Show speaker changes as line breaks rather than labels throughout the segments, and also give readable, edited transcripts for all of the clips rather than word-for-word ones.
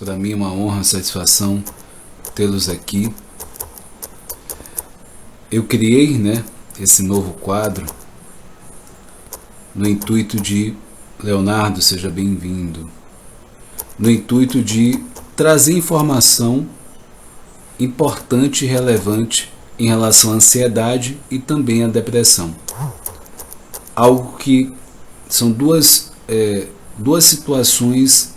para mim é uma honra, satisfação tê-los aqui. Eu criei, esse novo quadro no intuito de, Leonardo, seja bem-vindo, no intuito de trazer informação importante e relevante em relação à ansiedade e também à depressão. Algo que são duas situações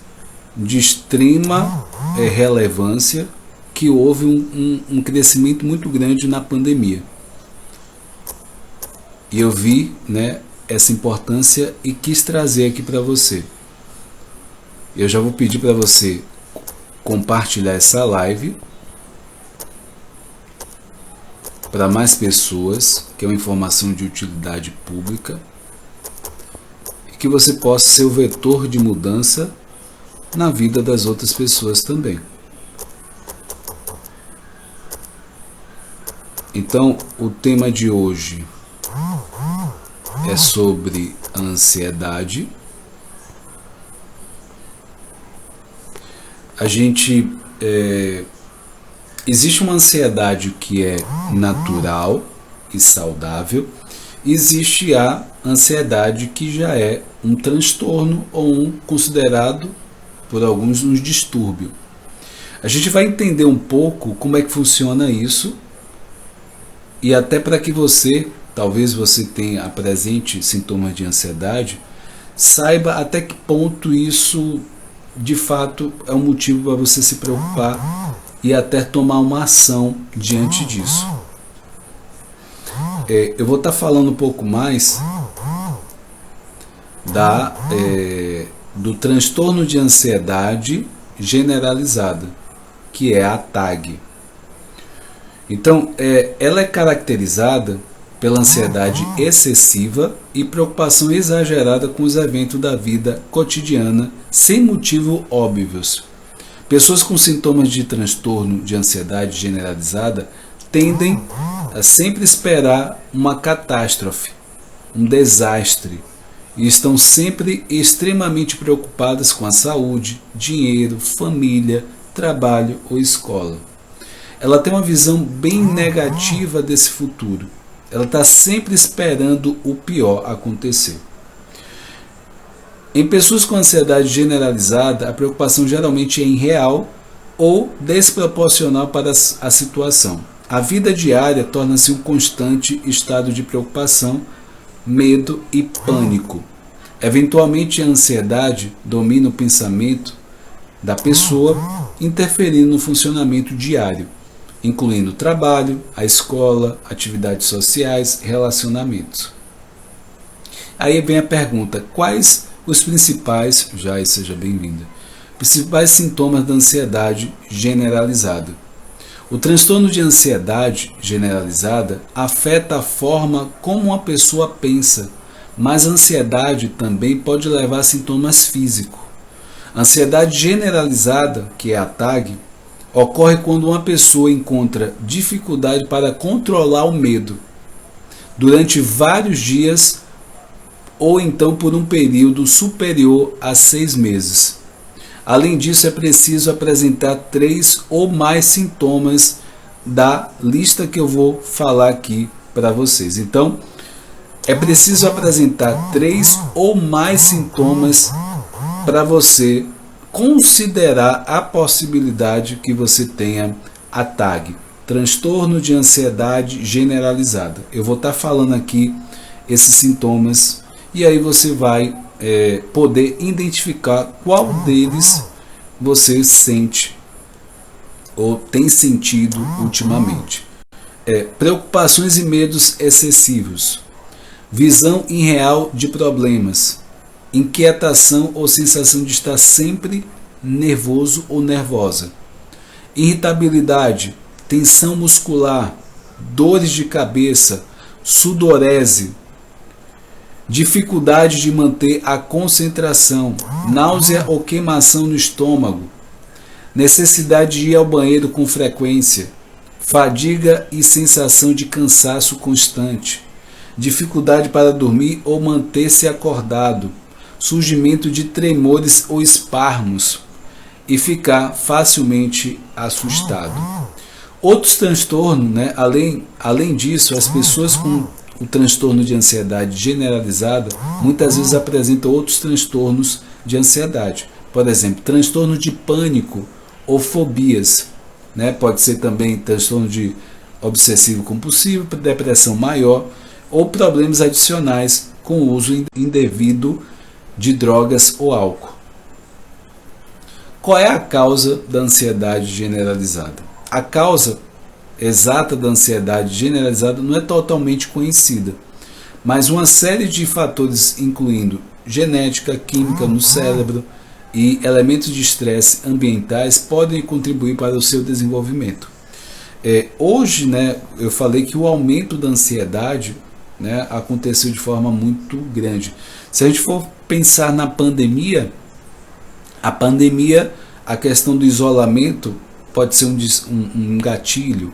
de extrema relevância, que houve um crescimento muito grande na pandemia. E eu vi essa importância e quis trazer aqui para você. Eu já vou pedir para você compartilhar essa live para mais pessoas, que é uma informação de utilidade pública, e que você possa ser o vetor de mudança na vida das outras pessoas também. Então, o tema de hoje é sobre a ansiedade. Existe uma ansiedade que é natural e saudável, e existe a ansiedade que já é um transtorno ou considerado por alguns um distúrbio. A gente vai entender um pouco como é que funciona isso, e até para que você, talvez você tenha apresente sintomas de ansiedade, saiba até que ponto isso de fato é um motivo para você se preocupar e até tomar uma ação diante disso. Eu vou estar falando um pouco mais do transtorno de ansiedade generalizada, que é a TAG. Então, ela é caracterizada pela ansiedade excessiva e preocupação exagerada com os eventos da vida cotidiana, sem motivo óbvios. Pessoas com sintomas de transtorno de ansiedade generalizada tendem a sempre esperar uma catástrofe, um desastre, e estão sempre extremamente preocupadas com a saúde, dinheiro, família, trabalho ou escola. Ela tem uma visão bem negativa desse futuro. Ela está sempre esperando o pior acontecer. Em pessoas com ansiedade generalizada, a preocupação geralmente é irreal ou desproporcional para a situação. A vida diária torna-se um constante estado de preocupação, medo e pânico. Eventualmente, a ansiedade domina o pensamento da pessoa, interferindo no funcionamento diário, incluindo o trabalho, a escola, atividades sociais, relacionamentos. Aí vem a pergunta: quais os principais, seja bem-vinda, principais sintomas da ansiedade generalizada? O transtorno de ansiedade generalizada afeta a forma como uma pessoa pensa, mas a ansiedade também pode levar a sintomas físicos. A ansiedade generalizada, que é a TAG, ocorre quando uma pessoa encontra dificuldade para controlar o medo durante vários dias ou então por um período superior a 6 meses. Além disso, é preciso apresentar 3 ou mais sintomas da lista que eu vou falar aqui para vocês. Então, é preciso apresentar 3 ou mais sintomas para você considerar a possibilidade que você tenha a TAG, transtorno de ansiedade generalizada. Eu vou estar falando aqui esses sintomas e aí você vai poder identificar qual deles você sente ou tem sentido ultimamente. Preocupações e medos excessivos, visão irreal de problemas, inquietação ou sensação de estar sempre nervoso ou nervosa, irritabilidade, tensão muscular, dores de cabeça, sudorese, dificuldade de manter a concentração, náusea ou queimação no estômago, necessidade de ir ao banheiro com frequência, fadiga e sensação de cansaço constante, dificuldade para dormir ou manter-se acordado, surgimento de tremores ou espasmos, e ficar facilmente assustado. Outros transtornos, né? Além disso, as pessoas com o transtorno de ansiedade generalizada muitas vezes apresentam outros transtornos de ansiedade. Por exemplo, transtorno de pânico ou fobias, né? Pode ser também transtorno de obsessivo compulsivo, depressão maior ou problemas adicionais com o uso indevido de drogas ou álcool. Qual é a causa da ansiedade generalizada? A causa exata da ansiedade generalizada não é totalmente conhecida, mas uma série de fatores, incluindo genética, química no cérebro e elementos de estresse ambientais, podem contribuir para o seu desenvolvimento. Hoje, né, eu falei que o aumento da ansiedade, né, aconteceu de forma muito grande. Se a gente for pensar na pandemia, a questão do isolamento pode ser um gatilho.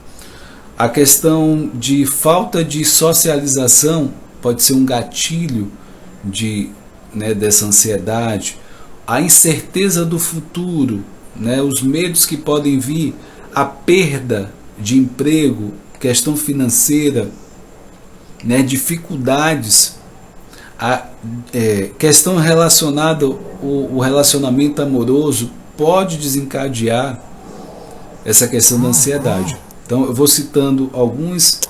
A questão de falta de socialização pode ser um gatilho dessa ansiedade. A incerteza do futuro, né, os medos que podem vir, a perda de emprego, questão financeira, né, dificuldades, a questão relacionada ao relacionamento amoroso pode desencadear essa questão da ansiedade. Então eu vou citando alguns,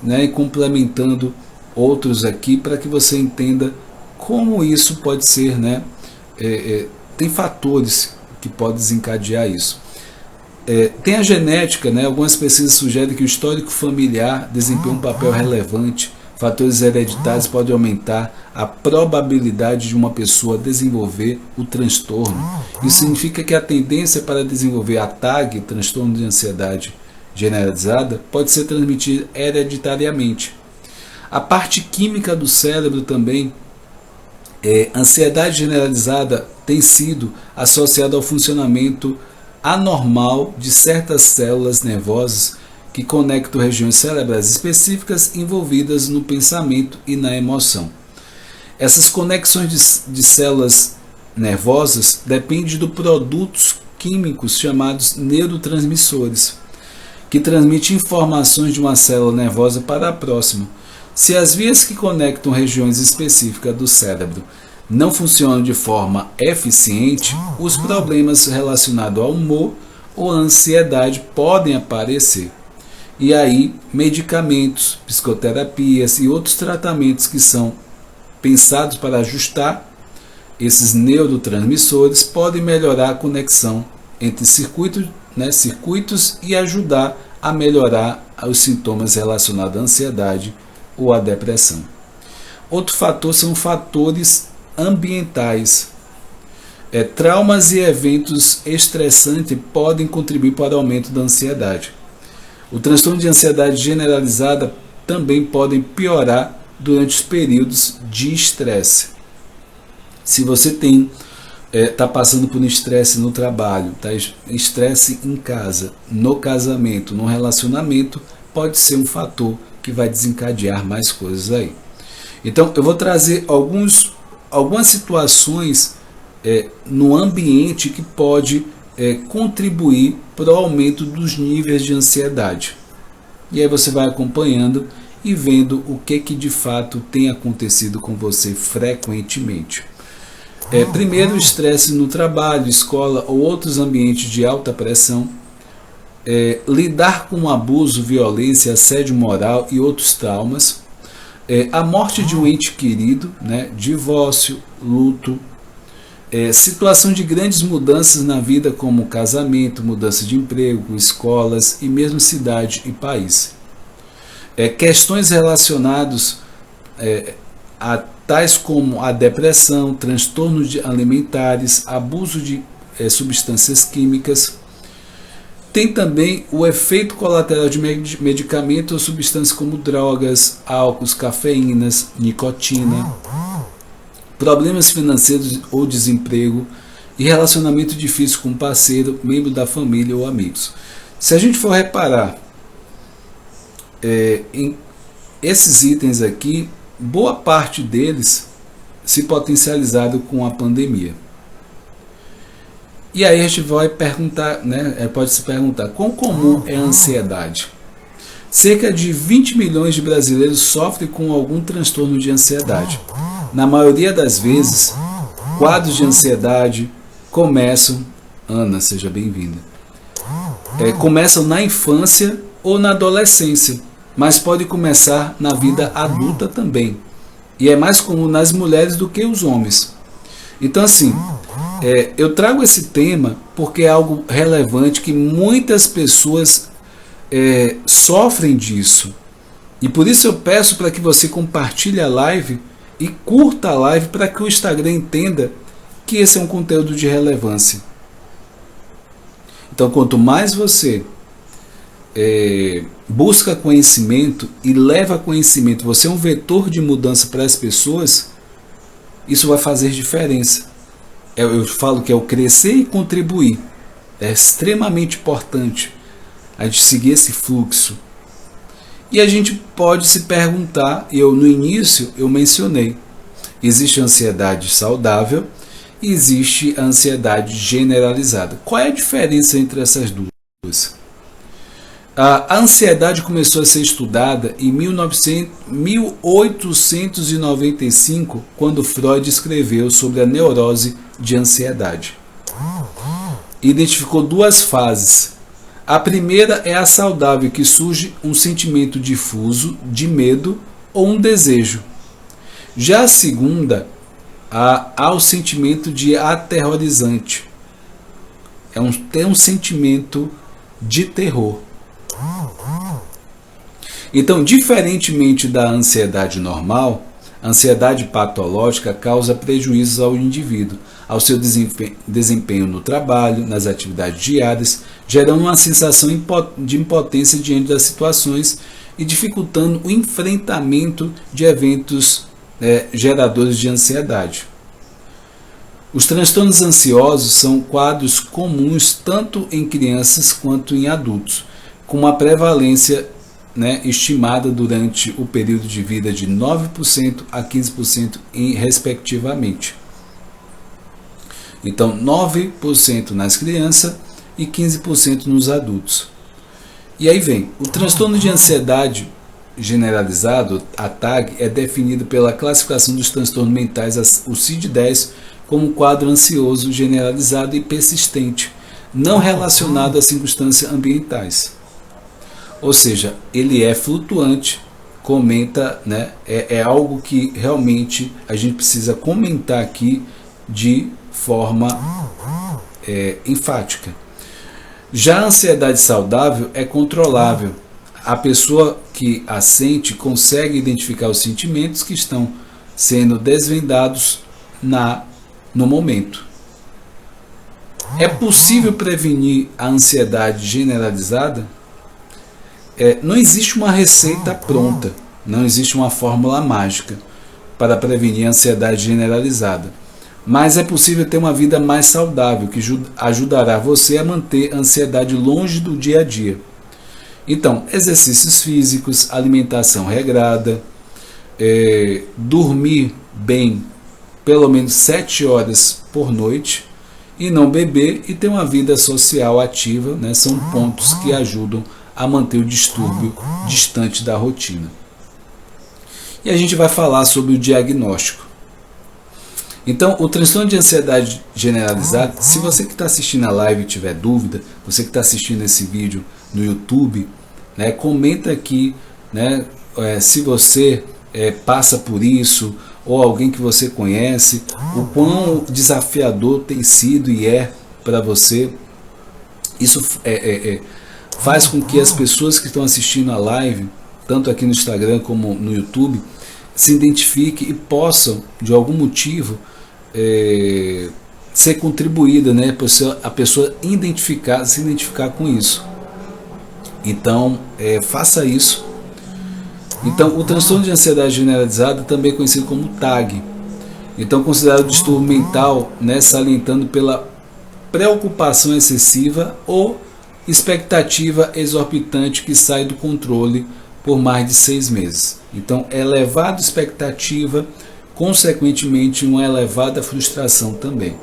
né, e complementando outros aqui para que você entenda como isso pode ser, né? Tem fatores que podem desencadear isso. Tem a genética, né? Algumas pesquisas sugerem que o histórico familiar desempenha um papel relevante. Fatores hereditários podem aumentar a probabilidade de uma pessoa desenvolver o transtorno. Isso significa que a tendência para desenvolver a TAG, transtorno de ansiedade generalizada, pode ser transmitida hereditariamente. A parte química do cérebro também, ansiedade generalizada tem sido associada ao funcionamento anormal de certas células nervosas que conectam regiões cerebrais específicas envolvidas no pensamento e na emoção. Essas conexões de células nervosas dependem de produtos químicos chamados neurotransmissores, que transmitem informações de uma célula nervosa para a próxima. Se as vias que conectam regiões específicas do cérebro não funcionam de forma eficiente, os problemas relacionados ao humor ou à ansiedade podem aparecer. E aí, medicamentos, psicoterapias e outros tratamentos que são pensados para ajustar esses neurotransmissores podem melhorar a conexão entre circuitos e ajudar a melhorar os sintomas relacionados à ansiedade ou à depressão. Outro fator são fatores ambientais. Traumas e eventos estressantes podem contribuir para o aumento da ansiedade. O transtorno de ansiedade generalizada também podem piorar durante os períodos de estresse. Se você está passando por um estresse no trabalho, estresse em casa, no casamento, no relacionamento, pode ser um fator que vai desencadear mais coisas aí. Então eu vou trazer algumas situações no ambiente que pode contribuir para o aumento dos níveis de ansiedade. E aí você vai acompanhando e vendo o que de fato tem acontecido com você frequentemente. Primeiro, o estresse no trabalho, escola ou outros ambientes de alta pressão. Lidar com abuso, violência, assédio moral e outros traumas. A morte de um ente querido, né? Divórcio, luto. Situação de grandes mudanças na vida, como casamento, mudança de emprego, escolas e mesmo cidade e país. Questões relacionadas a tais como a depressão, transtornos alimentares, abuso de substâncias químicas. Tem também o efeito colateral de medicamentos ou substâncias como drogas, álcools, cafeínas, nicotina. Problemas financeiros ou desemprego e relacionamento difícil com um parceiro, membro da família ou amigos. Se a gente for reparar em esses itens aqui, boa parte deles se potencializaram com a pandemia. E aí a gente vai perguntar, né, pode se perguntar, quão comum é a ansiedade? Cerca de 20 milhões de brasileiros sofrem com algum transtorno de ansiedade. Na maioria das vezes, quadros de ansiedade começam, Ana, seja bem-vinda, começam na infância ou na adolescência, mas pode começar na vida adulta também. E é mais comum nas mulheres do que os homens. Então assim, eu trago esse tema porque é algo relevante que muitas pessoas sofrem disso. E por isso eu peço para que você compartilhe a live e curta a live para que o Instagram entenda que esse é um conteúdo de relevância. Então quanto mais você busca conhecimento e leva conhecimento, você é um vetor de mudança para as pessoas, isso vai fazer diferença. Eu falo que é o crescer e contribuir. É extremamente importante a gente seguir esse fluxo. E a gente pode se perguntar, no início eu mencionei, existe a ansiedade saudável e existe a ansiedade generalizada. Qual é a diferença entre essas duas? A ansiedade começou a ser estudada em 1895, quando Freud escreveu sobre a neurose de ansiedade. Identificou duas fases. A primeira é a saudável, que surge um sentimento difuso de medo ou um desejo. Já a segunda, há o sentimento de aterrorizante. Tem um sentimento de terror. Então, diferentemente da ansiedade normal, a ansiedade patológica causa prejuízos ao indivíduo, ao seu desempenho no trabalho, nas atividades diárias, gerando uma sensação de impotência diante das situações e dificultando o enfrentamento de eventos geradores de ansiedade. Os transtornos ansiosos são quadros comuns tanto em crianças quanto em adultos, com uma prevalência estimada durante o período de vida de 9% a 15% respectivamente. Então, 9% nas crianças e 15% nos adultos. E aí vem, o transtorno de ansiedade generalizado, a TAG, é definido pela classificação dos transtornos mentais, o CID-10, como um quadro ansioso generalizado e persistente, não relacionado a circunstâncias ambientais. Ou seja, ele é flutuante, comenta, é algo que realmente a gente precisa comentar aqui de forma enfática. Já a ansiedade saudável é controlável. A pessoa que a sente consegue identificar os sentimentos que estão sendo desvendados no momento. É possível prevenir a ansiedade generalizada? Não existe uma receita pronta, não existe uma fórmula mágica para prevenir a ansiedade generalizada. Mas é possível ter uma vida mais saudável, que ajudará você a manter a ansiedade longe do dia a dia. Então, exercícios físicos, alimentação regrada, dormir bem pelo menos 7 horas por noite, e não beber e ter uma vida social ativa, são pontos que ajudam a manter o distúrbio distante da rotina. E a gente vai falar sobre o diagnóstico. Então, o transtorno de ansiedade generalizada, se você que está assistindo a live tiver dúvida, você que está assistindo esse vídeo no YouTube, comenta aqui, se você passa por isso, ou alguém que você conhece, o quão desafiador tem sido e é para você. Isso faz com que as pessoas que estão assistindo a live, tanto aqui no Instagram como no YouTube, se identifiquem e possam, de algum motivo, ser contribuída, a pessoa se identificar com isso. Então, faça isso. Então, o transtorno de ansiedade generalizada também é conhecido como TAG. Então, considerado distúrbio mental, salientando pela preocupação excessiva ou expectativa exorbitante que sai do controle por mais de 6 meses. Então, elevada expectativa, consequentemente uma elevada frustração também.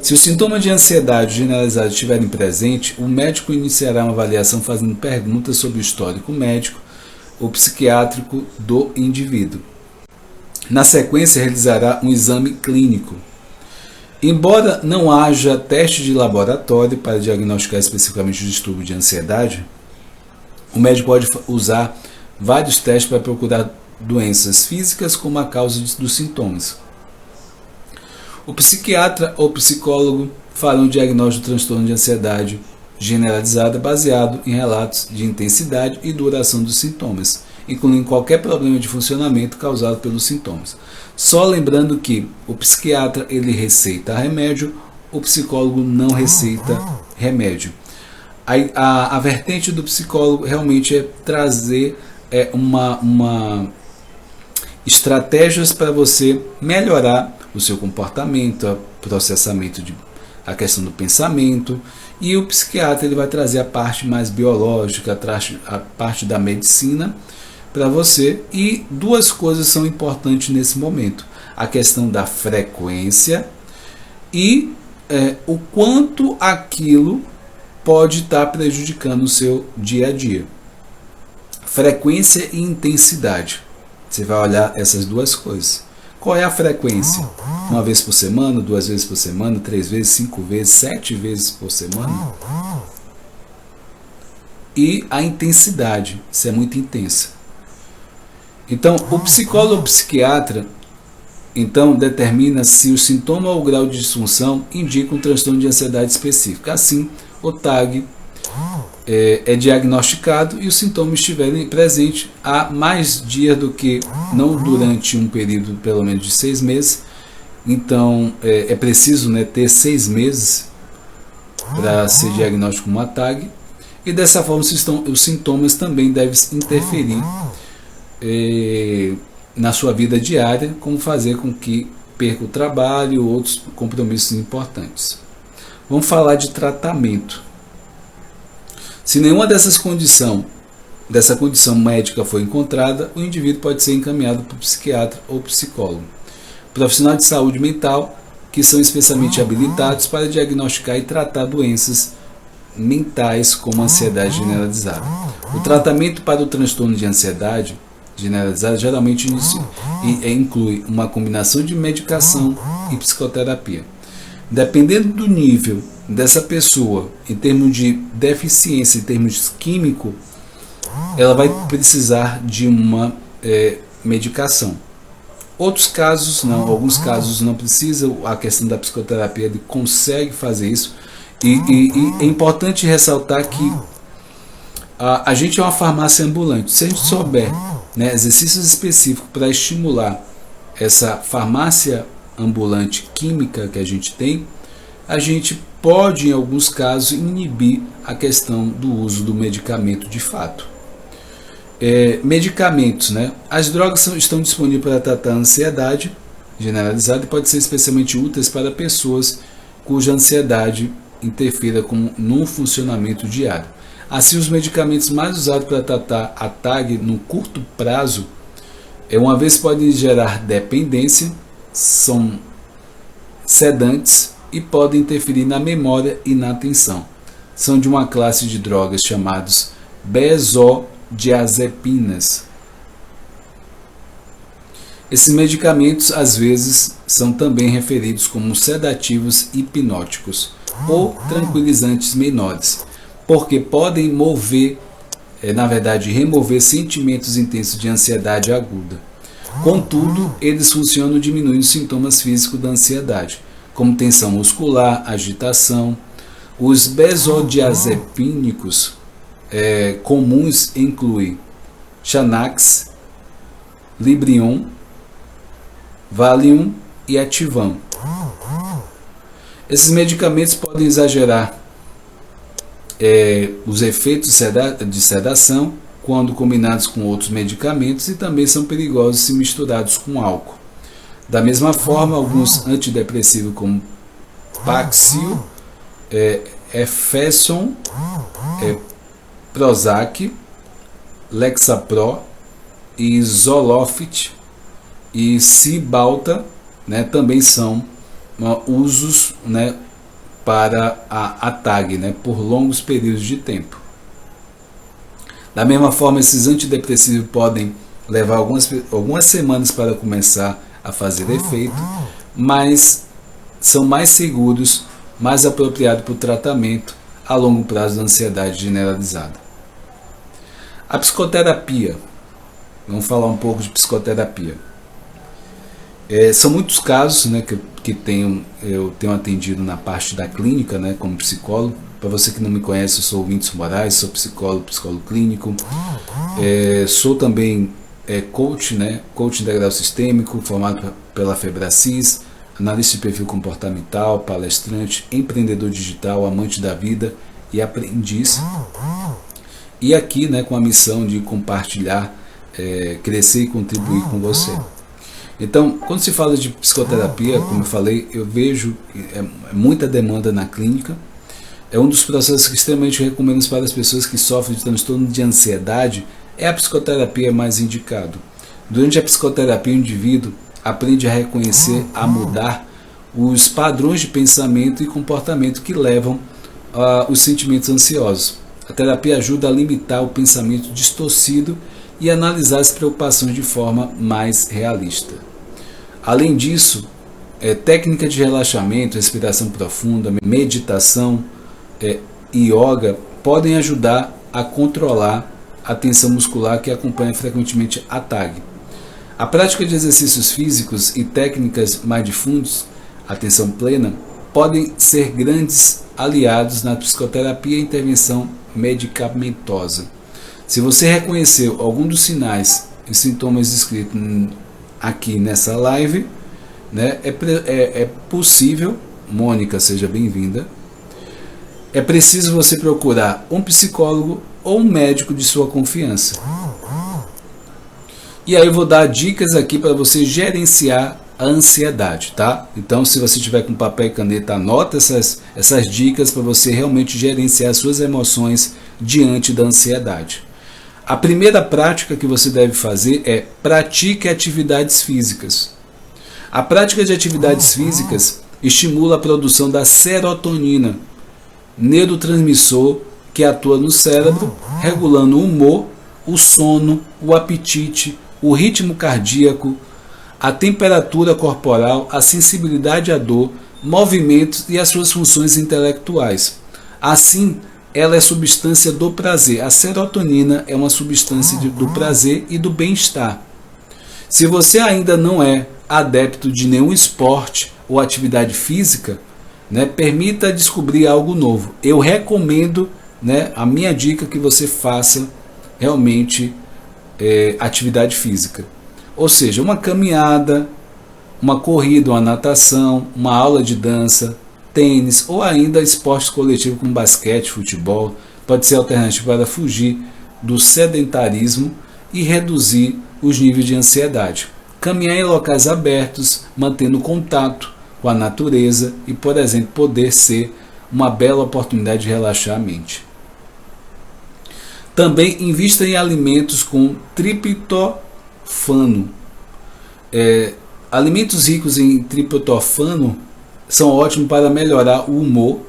Se os sintomas de ansiedade generalizada estiverem presentes, o médico iniciará uma avaliação fazendo perguntas sobre o histórico médico ou psiquiátrico do indivíduo. Na sequência, realizará um exame clínico. Embora não haja teste de laboratório para diagnosticar especificamente o distúrbio de ansiedade, o médico pode usar vários testes para procurar doenças físicas como a causa dos sintomas. O psiquiatra ou psicólogo fará um diagnóstico do transtorno de ansiedade generalizada baseado em relatos de intensidade e duração dos sintomas, incluindo qualquer problema de funcionamento causado pelos sintomas. Só lembrando que o psiquiatra ele receita remédio, o psicólogo não receita remédio. A vertente do psicólogo realmente é trazer uma estratégias para você melhorar o seu comportamento, o processamento a questão do pensamento, e o psiquiatra ele vai trazer a parte mais biológica, a parte da medicina para você. E duas coisas são importantes nesse momento: a questão da frequência e o quanto aquilo pode estar prejudicando o seu dia a dia. Frequência e intensidade. Você vai olhar essas duas coisas. Qual é a frequência? Uma vez por semana, 2 vezes por semana, 3 vezes, 5 vezes, 7 vezes por semana? E a intensidade, se é muito intensa. Então, o psicólogo ou psiquiatra determina se o sintoma ou o grau de disfunção indica um transtorno de ansiedade específico. Assim, o TAG é diagnosticado e os sintomas estiverem presentes há mais dias do que não durante um período pelo menos de 6 meses. Então é preciso ter 6 meses para ser diagnóstico como uma TAG, e dessa forma os sintomas também devem interferir na sua vida diária, como fazer com que perca o trabalho ou outros compromissos importantes. Vamos falar de tratamento. Se nenhuma dessa condição médica for encontrada, o indivíduo pode ser encaminhado para o psiquiatra ou psicólogo, profissional de saúde mental, que são especialmente habilitados para diagnosticar e tratar doenças mentais como ansiedade generalizada. O tratamento para o transtorno de ansiedade generalizada geralmente inclui uma combinação de medicação e psicoterapia. Dependendo do nível dessa pessoa, em termos de deficiência, em termos químicos, ela vai precisar de uma medicação. Outros casos não, alguns casos não precisa. A questão da psicoterapia, ele consegue fazer isso. E é importante ressaltar que a gente é uma farmácia ambulante. Se a gente souber exercícios específicos para estimular essa farmácia ambulante química que a gente pode, em alguns casos, inibir a questão do uso do medicamento de fato. Medicamentos, as drogas estão disponíveis para tratar a ansiedade generalizada e podem ser especialmente úteis para pessoas cuja ansiedade interfira no funcionamento diário. Assim, os medicamentos mais usados para tratar a TAG no curto prazo, uma vez podem gerar dependência, são sedantes e podem interferir na memória e na atenção. São de uma classe de drogas chamadas benzodiazepinas. Esses medicamentos às vezes são também referidos como sedativos hipnóticos ou tranquilizantes menores, porque podem remover sentimentos intensos de ansiedade aguda. Contudo, eles funcionam diminuindo os sintomas físicos da ansiedade, como tensão muscular, agitação. Os benzodiazepínicos comuns incluem Xanax, Librium, Valium e Ativan. Esses medicamentos podem exagerar os efeitos de sedação quando combinados com outros medicamentos, e também são perigosos se misturados com álcool. Da mesma forma, alguns antidepressivos como Paxil, Efferson, Prozac, Lexapro e Zoloft e Cymbalta, também são usos para a TAG, né, por longos períodos de tempo. Da mesma forma, esses antidepressivos podem levar algumas semanas para começar a fazer efeito, mas são mais seguros, mais apropriados para o tratamento a longo prazo da ansiedade generalizada. A psicoterapia. Vamos falar um pouco de psicoterapia. São muitos casos, né, que eu tenho atendido na parte da clínica, né, como psicólogo. Para você que não me conhece, eu sou o Whindersson Moraes, sou psicólogo clínico. Sou também coach, né, coach integral sistêmico, formado pela Febracis, analista de perfil comportamental, palestrante, empreendedor digital, amante da vida e aprendiz. E aqui, né, com a missão de compartilhar, crescer e contribuir com você. Então, quando se fala de psicoterapia, como eu falei, eu vejo muita demanda na clínica. É um dos processos que extremamente recomendo para as pessoas que sofrem de transtorno de ansiedade. É a psicoterapia mais indicado. Durante a psicoterapia, o indivíduo aprende a reconhecer, a mudar os padrões de pensamento e comportamento que levam aos sentimentos ansiosos. A terapia ajuda a limitar o pensamento distorcido e analisar as preocupações de forma mais realista. Além disso, técnica de relaxamento, respiração profunda, meditação e yoga podem ajudar a controlar a tensão muscular que acompanha frequentemente a TAG. A prática de exercícios físicos e técnicas mindfulness, atenção plena, podem ser grandes aliados na psicoterapia e intervenção medicamentosa. Se você reconheceu algum dos sinais e sintomas descritos aqui nessa live, né, é possível, Mônica, seja bem-vinda, é preciso você procurar um psicólogo ou um médico de sua confiança. E aí eu vou dar dicas aqui para você gerenciar a ansiedade, tá? Então, se você tiver com papel e caneta, anota essas dicas para você realmente gerenciar suas emoções diante da ansiedade. A primeira prática que você deve fazer é pratique atividades físicas. A prática de atividades físicas estimula a produção da serotonina, neurotransmissor que atua no cérebro, regulando o humor, o sono, o apetite, o ritmo cardíaco, a temperatura corporal, a sensibilidade à dor, movimentos e as suas funções intelectuais. Assim, ela é substância do prazer. A serotonina é uma substância do prazer e do bem-estar. Se você ainda não é adepto de nenhum esporte ou atividade física, né, permita descobrir algo novo. Eu recomendo, né, a minha dica, que você faça realmente atividade física. Ou seja, uma caminhada, uma corrida, uma natação, uma aula de dança, tênis ou ainda esportes coletivos como basquete, futebol, pode ser alternativa para fugir do sedentarismo e reduzir os níveis de ansiedade. Caminhar em locais abertos, mantendo contato com a natureza e, por exemplo, poder ser uma bela oportunidade de relaxar a mente. Também invista em alimentos com triptofano. Alimentos ricos em triptofano são ótimos para melhorar o humor,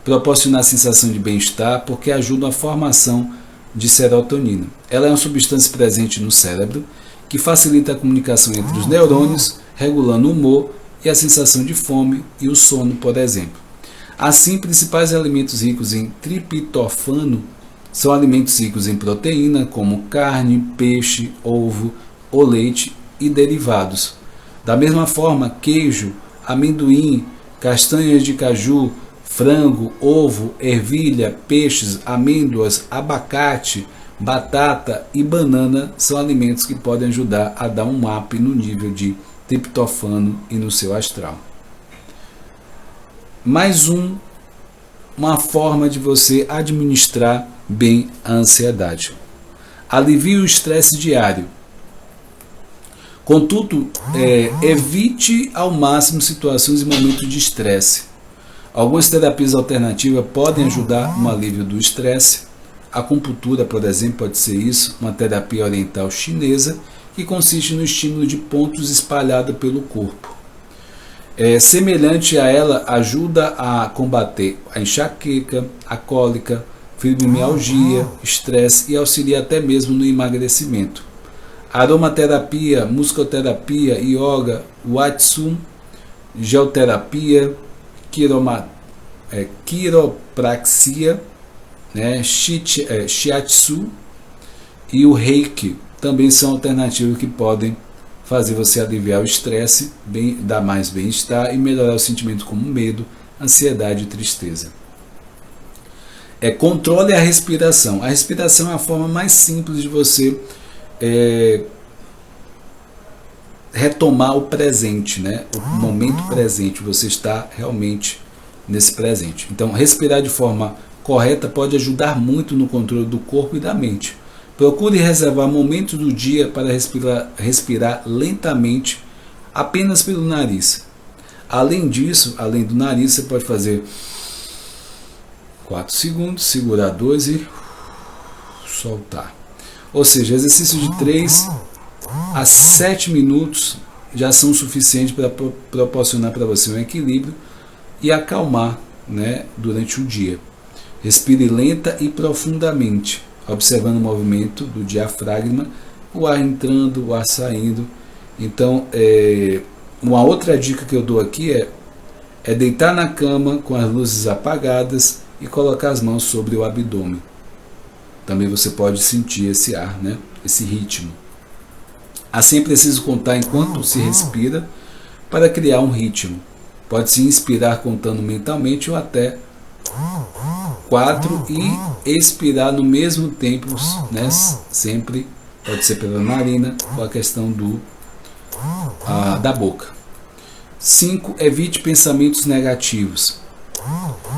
proporcionar a sensação de bem-estar, porque ajudam a formação de serotonina. Ela é uma substância presente no cérebro que facilita a comunicação entre os neurônios, regulando o humor e a sensação de fome e o sono, por exemplo. Assim, principais alimentos ricos em triptofano são alimentos ricos em proteína, como carne, peixe, ovo, ou leite e derivados. Da mesma forma, queijo, amendoim, castanhas de caju, frango, ovo, ervilha, peixes, amêndoas, abacate, batata e banana são alimentos que podem ajudar a dar um up no nível de triptofano e no seu astral. Mais uma forma de você administrar bem a ansiedade. Alivie o estresse diário. Contudo, evite ao máximo situações e momentos de estresse. Algumas terapias alternativas podem ajudar no alívio do estresse. A acupuntura, por exemplo, pode ser isso, uma terapia oriental chinesa que consiste no estímulo de pontos espalhados pelo corpo. Semelhante a ela, ajuda a combater a enxaqueca, a cólica, fibromialgia, estresse e auxilia até mesmo no emagrecimento. Aromaterapia, musicoterapia, yoga, watsu, geoterapia, quiropraxia, shiatsu e o reiki também são alternativas que podem fazer você aliviar o estresse, dar mais bem-estar e melhorar os sentimentos como medo, ansiedade e tristeza. Controle a respiração. A respiração é a forma mais simples de você retomar o presente, né? O momento presente. Você está realmente nesse presente. Então, respirar de forma correta pode ajudar muito no controle do corpo e da mente. Procure reservar momentos do dia para respirar lentamente, apenas pelo nariz. Além disso, além do nariz, você pode fazer 4 segundos, segurar 2 e soltar. Ou seja, exercícios de 3 a 7 minutos já são suficientes para proporcionar para você um equilíbrio e acalmar, né, durante o dia. Respire lenta e profundamente, observando o movimento do diafragma, o ar entrando, o ar saindo. Então, uma outra dica que eu dou aqui é deitar na cama com as luzes apagadas e colocar as mãos sobre o abdômen. Também você pode sentir esse ar, né? Esse ritmo. Assim é preciso contar enquanto se respira para criar um ritmo. Pode-se inspirar contando mentalmente ou até 4 e expirar no mesmo tempo, né? Sempre pode ser pela narina ou a questão da boca. 5. Evite pensamentos negativos.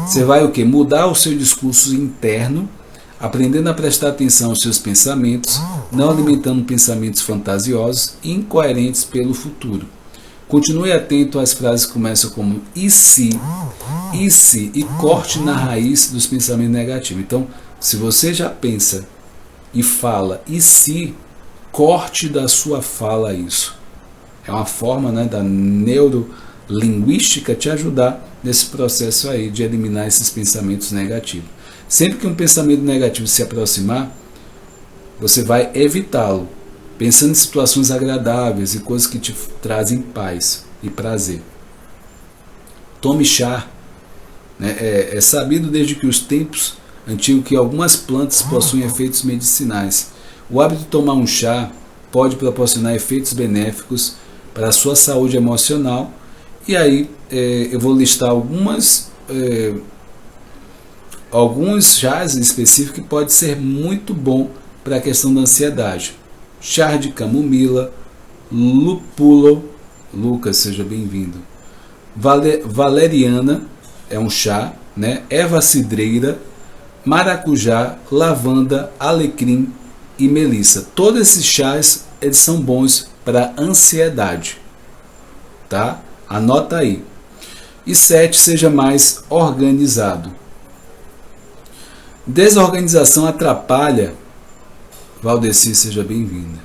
Você vai o quê? Mudar o seu discurso interno, aprendendo a prestar atenção aos seus pensamentos, não alimentando pensamentos fantasiosos e incoerentes pelo futuro. Continue atento às frases que começam como e se, e corte na raiz dos pensamentos negativos. Então, se você já pensa e fala e se, corte da sua fala isso. É uma forma, né, da neurolinguística te ajudar nesse processo aí de eliminar esses pensamentos negativos. Sempre que um pensamento negativo se aproximar, você vai evitá-lo, pensando em situações agradáveis e coisas que te trazem paz e prazer. Tome chá. Né? É sabido desde que os tempos antigos que algumas plantas possuem efeitos medicinais. O hábito de tomar um chá pode proporcionar efeitos benéficos para a sua saúde emocional. E aí eu vou listar alguns chás específicos que pode ser muito bom para a questão da ansiedade. Chá de camomila, lúpulo, Lucas, seja bem-vindo. Valeriana é um chá, né? Erva cidreira, maracujá, lavanda, alecrim e melissa. Todos esses chás eles são bons para ansiedade, tá? Anota aí. E 7, seja mais organizado. Desorganização atrapalha. Valdeci, seja bem-vinda.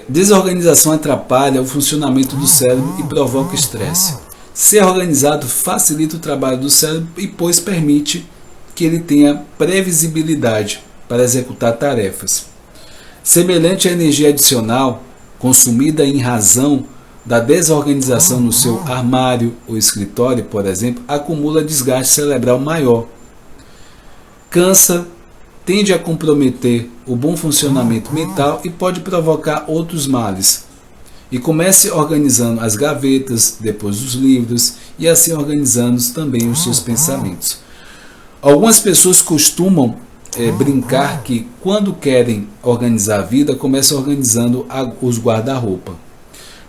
Desorganização atrapalha o funcionamento do cérebro e provoca estresse. Ser organizado facilita o trabalho do cérebro e, pois, permite que ele tenha previsibilidade para executar tarefas. Semelhante à energia adicional consumida em razão da desorganização no seu armário ou escritório, por exemplo, acumula desgaste cerebral maior. Cansa, tende a comprometer o bom funcionamento mental e pode provocar outros males. E comece organizando as gavetas, depois os livros, e assim organizando também os seus pensamentos. Algumas pessoas costumam brincar que quando querem organizar a vida, começam organizando os guarda-roupa.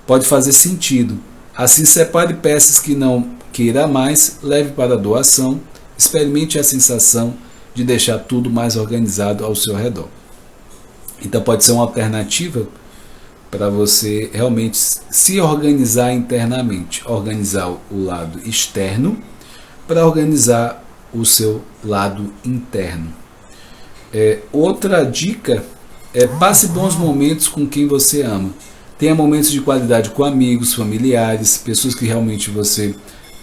Pode fazer sentido. Assim, separe peças que não queira mais, leve para a doação, experimente a sensação de deixar tudo mais organizado ao seu redor. Então pode ser uma alternativa para você realmente se organizar internamente, organizar o lado externo para organizar o seu lado interno. Outra dica passe bons momentos com quem você ama. Tenha momentos de qualidade com amigos, familiares, pessoas que realmente você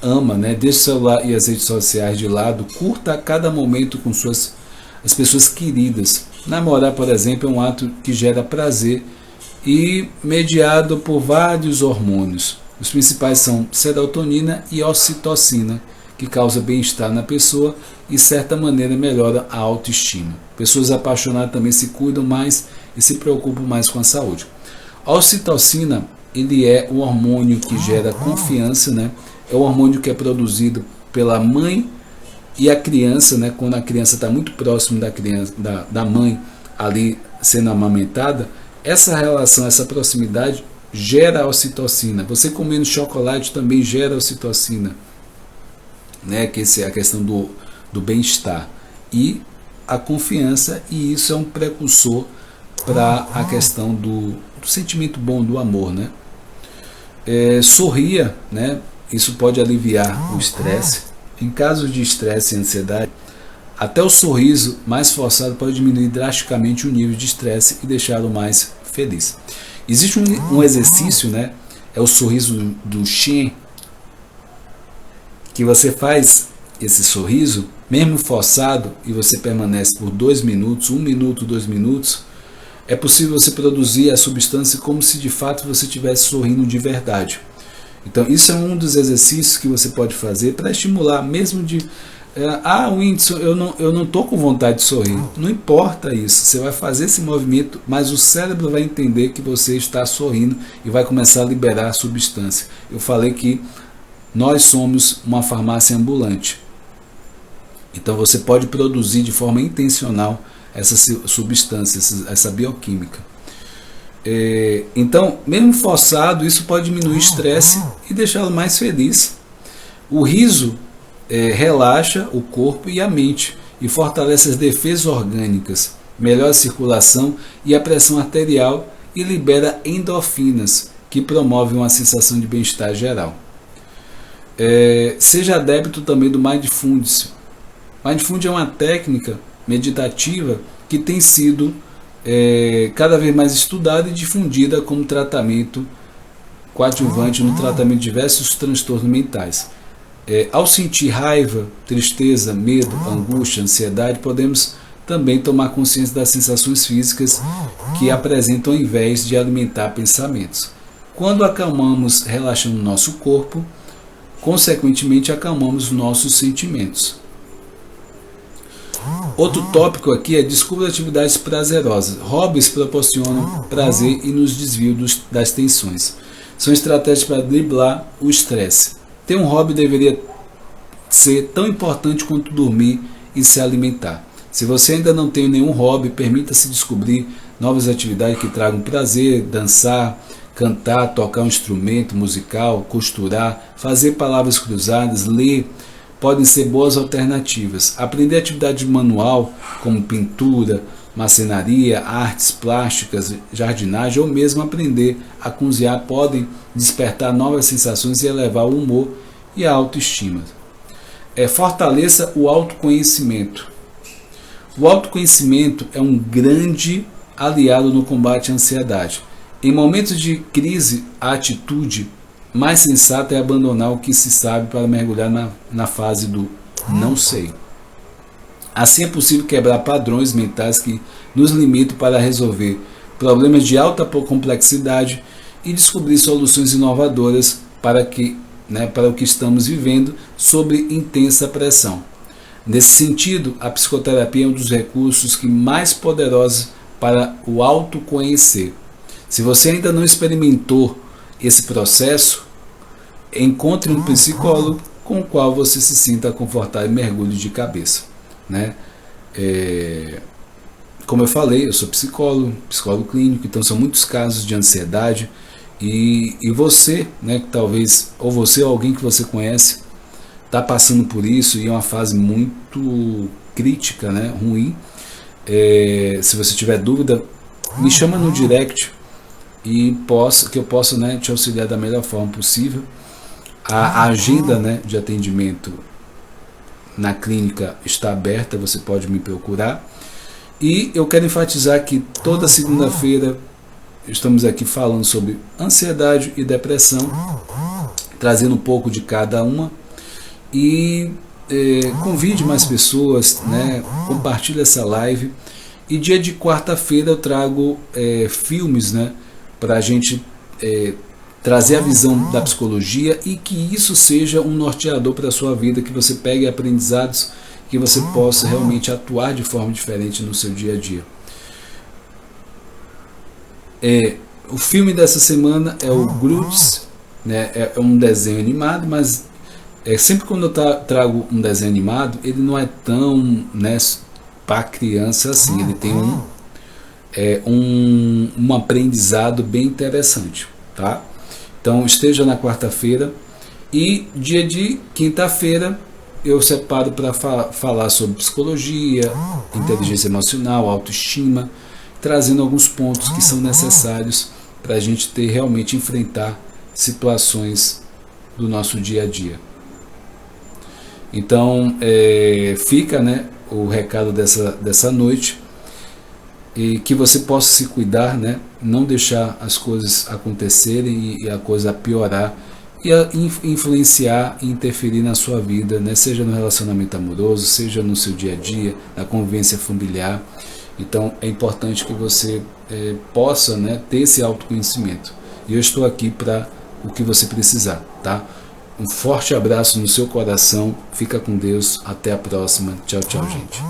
ama, né? Deixe o celular e as redes sociais de lado, curta a cada momento com as pessoas queridas. Namorar, por exemplo, é um ato que gera prazer e mediado por vários hormônios. Os principais são serotonina e ocitocina, que causa bem-estar na pessoa e, de certa maneira, melhora a autoestima. Pessoas apaixonadas também se cuidam mais e se preocupam mais com a saúde. A ocitocina, ele é um hormônio que gera confiança, né? É o hormônio que é produzido pela mãe e a criança, né? Quando a criança está muito próximo da mãe ali sendo amamentada, essa relação, essa proximidade gera a ocitocina. Você comendo chocolate também gera ocitocina, né? Que essa é a questão do bem-estar e a confiança, e isso é um precursor para a questão do sentimento bom, do amor, né? Sorria, né? Isso pode aliviar o estresse. Em casos de estresse e ansiedade, até o sorriso mais forçado pode diminuir drasticamente o nível de estresse e deixá-lo mais feliz. Existe um exercício, né? É o sorriso do Shen, que você faz esse sorriso, mesmo forçado, e você permanece por 2 minutos, 1 minuto, 2 minutos, é possível você produzir a substância como se de fato você estivesse sorrindo de verdade. Então isso é um dos exercícios que você pode fazer para estimular, mesmo de Whindersson, eu não estou com vontade de sorrir. Não importa isso, você vai fazer esse movimento, mas o cérebro vai entender que você está sorrindo e vai começar a liberar a substância. Eu falei que nós somos uma farmácia ambulante. Então você pode produzir de forma intencional essa substância, essa bioquímica. Então, mesmo forçado, isso pode diminuir o estresse e deixá-lo mais feliz. O riso relaxa o corpo e a mente e fortalece as defesas orgânicas, melhora a circulação e a pressão arterial e libera endorfinas, que promovem uma sensação de bem-estar geral. Seja adepto também do Mindfulness. Mindfulness é uma técnica meditativa que tem sido cada vez mais estudada e difundida como tratamento coadjuvante no tratamento de diversos transtornos mentais. Ao sentir raiva, tristeza, medo, angústia, ansiedade, podemos também tomar consciência das sensações físicas que apresentam ao invés de alimentar pensamentos. Quando acalmamos, relaxando o nosso corpo, consequentemente acalmamos nossos sentimentos. Outro tópico aqui é descubra atividades prazerosas. Hobbies proporcionam prazer e nos desviam das tensões. São estratégias para driblar o estresse. Ter um hobby deveria ser tão importante quanto dormir e se alimentar. Se você ainda não tem nenhum hobby, permita-se descobrir novas atividades que tragam prazer, dançar, cantar, tocar um instrumento musical, costurar, fazer palavras cruzadas, ler, podem ser boas alternativas. Aprender atividade manual, como pintura, marcenaria, artes plásticas, jardinagem ou mesmo aprender a cozinhar podem despertar novas sensações e elevar o humor e a autoestima. Fortaleça o autoconhecimento. O autoconhecimento é um grande aliado no combate à ansiedade. Em momentos de crise, a atitude mais sensata é abandonar o que se sabe para mergulhar na fase do não sei. Assim é possível quebrar padrões mentais que nos limitam para resolver problemas de alta complexidade e descobrir soluções inovadoras para o que estamos vivendo sob intensa pressão. Nesse sentido, a psicoterapia é um dos recursos que mais poderosos para o autoconhecer. Se você ainda não experimentou esse processo, encontre um psicólogo com o qual você se sinta confortável e mergulhe de cabeça. Como eu falei, eu sou psicólogo clínico, então são muitos casos de ansiedade e você, que talvez, ou você ou alguém que você conhece, está passando por isso e é uma fase muito crítica, ruim. Se você tiver dúvida, me chama no direct e eu posso te auxiliar da melhor forma possível. A agenda de atendimento na clínica está aberta, você pode me procurar. E eu quero enfatizar que toda segunda-feira estamos aqui falando sobre ansiedade e depressão, trazendo um pouco de cada uma. E convide mais pessoas, né? Compartilhe essa live. E dia de quarta-feira eu trago filmes, né? Para a gente trazer a visão da psicologia e que isso seja um norteador para a sua vida, que você pegue aprendizados, que você possa realmente atuar de forma diferente no seu dia a dia. O filme dessa semana é o Groots, né? É um desenho animado, mas sempre quando eu trago um desenho animado, ele não é tão, né, para criança assim, ele tem um aprendizado bem interessante, tá? Então esteja na quarta-feira, e dia de quinta-feira eu separo para falar sobre psicologia, inteligência emocional, autoestima, trazendo alguns pontos que são necessários para a gente realmente enfrentar situações do nosso dia a dia. Então fica, né, o recado dessa noite, e que você possa se cuidar, né, não deixar as coisas acontecerem e a coisa piorar e influenciar e interferir na sua vida, né, seja no relacionamento amoroso, seja no seu dia a dia, na convivência familiar. Então é importante que você possa, né, ter esse autoconhecimento. E eu estou aqui para o que você precisar, tá? Um forte abraço no seu coração, fica com Deus, até a próxima, tchau, tchau, gente.